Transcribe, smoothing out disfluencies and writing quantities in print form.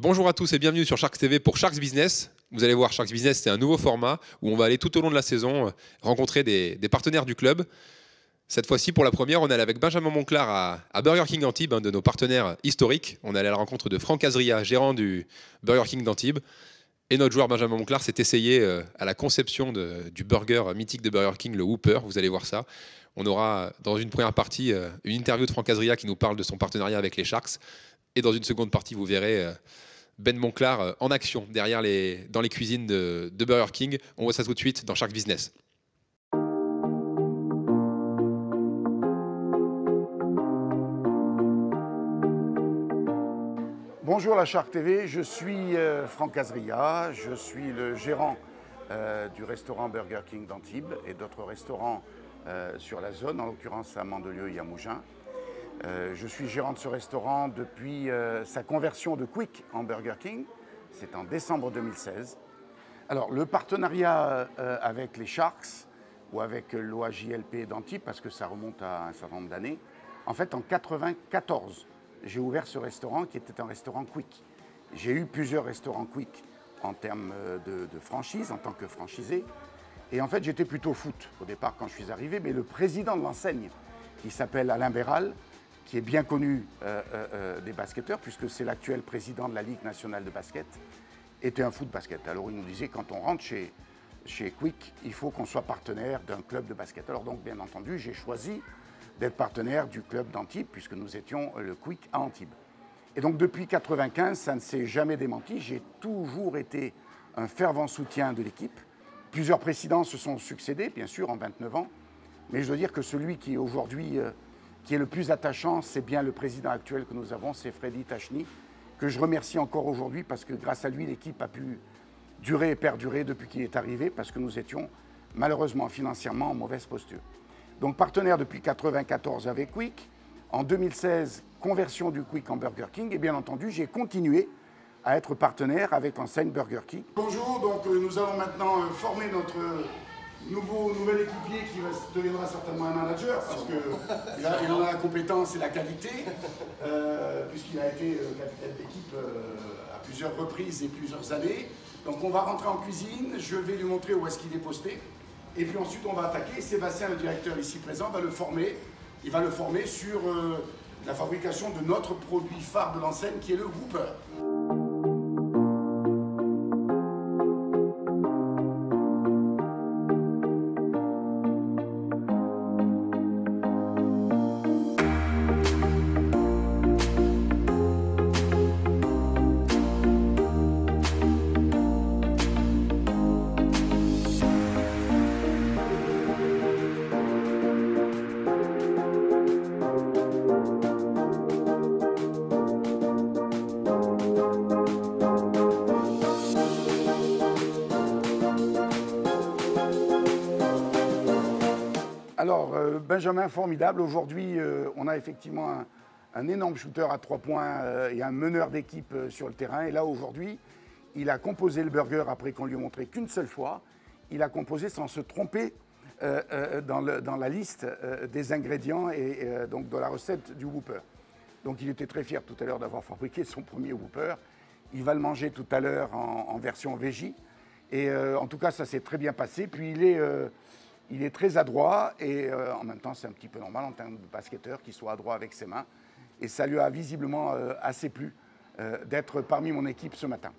Bonjour à tous et bienvenue sur Sharks TV pour Sharks Business. Vous allez voir, Sharks Business, c'est un nouveau format où on va aller tout au long de la saison rencontrer des partenaires du club. Cette fois-ci, pour la première, on est allé avec Benjamin Monclar à Burger King d'Antibes, un de nos partenaires historiques. On est allé à la rencontre de Franck Azria, gérant du Burger King d'Antibes. Et notre joueur Benjamin Monclar s'est essayé à la conception du burger mythique de Burger King, le Whopper. Vous allez voir ça. On aura dans une première partie une interview de Franck Azria qui nous parle de son partenariat avec les Sharks. Et dans une seconde partie, vous verrez Ben Monclar en action dans les cuisines de Burger King. On voit ça tout de suite dans Sharks Business. Bonjour la Shark TV, je suis Franck Azria, je suis le gérant du restaurant Burger King d'Antibes et d'autres restaurants sur la zone, en l'occurrence à Mandelieu et à Mougins. Je suis gérant de ce restaurant depuis sa conversion de Quick en Burger King, c'est en décembre 2016. Alors le partenariat avec les Sharks ou avec l'OAJLP d'Antibes, parce que ça remonte à un certain nombre d'années, en fait en 1994. J'ai ouvert ce restaurant qui était un restaurant Quick. J'ai eu plusieurs restaurants Quick en termes de franchise, en tant que franchisé. Et en fait, j'étais plutôt foot au départ quand je suis arrivé, mais le président de l'enseigne, qui s'appelle Alain Béral, qui est bien connu des basketteurs, puisque c'est l'actuel président de la Ligue nationale de basket, était un foot basket. Alors il nous disait, quand on rentre chez Quick, il faut qu'on soit partenaire d'un club de basket. Alors donc, bien entendu, j'ai choisi d'être partenaire du club d'Antibes, puisque nous étions le Quick à Antibes. Et donc depuis 1995, ça ne s'est jamais démenti. J'ai toujours été un fervent soutien de l'équipe. Plusieurs présidents se sont succédés, bien sûr, en 29 ans. Mais je dois dire que celui qui aujourd'hui qui est le plus attachant, c'est bien le président actuel que nous avons, c'est Freddy Tachny, que je remercie encore aujourd'hui parce que grâce à lui, l'équipe a pu durer et perdurer depuis qu'il est arrivé, parce que nous étions malheureusement financièrement en mauvaise posture. Donc partenaire depuis 1994 avec Quick. En 2016, conversion du Quick en Burger King. Et bien entendu, j'ai continué à être partenaire avec l'enseigne Burger King. Bonjour, donc nous allons maintenant former notre nouvel équipier qui deviendra certainement un manager, parce qu'il en a la compétence et la qualité, puisqu'il a été capitaine d'équipe à plusieurs reprises et plusieurs années. Donc on va rentrer en cuisine, je vais lui montrer où est-ce qu'il est posté. Et puis ensuite, on va attaquer. Sébastien, le directeur ici présent, va le former. Il va le former sur la fabrication de notre produit phare de l'enseigne, qui est le Whopper. Alors, Benjamin, formidable. Aujourd'hui, on a effectivement un énorme shooter à 3 points et un meneur d'équipe sur le terrain. Et là, aujourd'hui, il a composé le burger après qu'on lui ait montré qu'une seule fois. Il a composé sans se tromper dans la liste des ingrédients et donc de la recette du Whopper. Donc, il était très fier tout à l'heure d'avoir fabriqué son premier Whopper. Il va le manger tout à l'heure en version veggie. Et en tout cas, ça s'est très bien passé. Puis, il est très adroit et en même temps, c'est un petit peu normal en termes de basketteur qu'il soit adroit avec ses mains. Et ça lui a visiblement assez plu d'être parmi mon équipe ce matin.